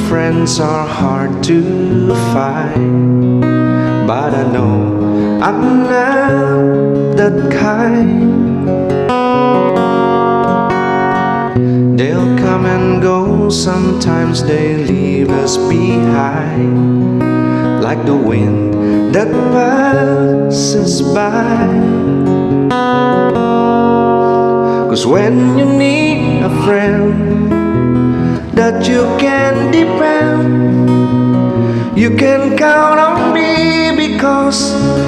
friends are hard to find, but I know I'm not that kind. They'll come and go, sometimes they leave us behind, like the wind that passes by. 'Cause when you need a friend that you can depend, you can count on me, because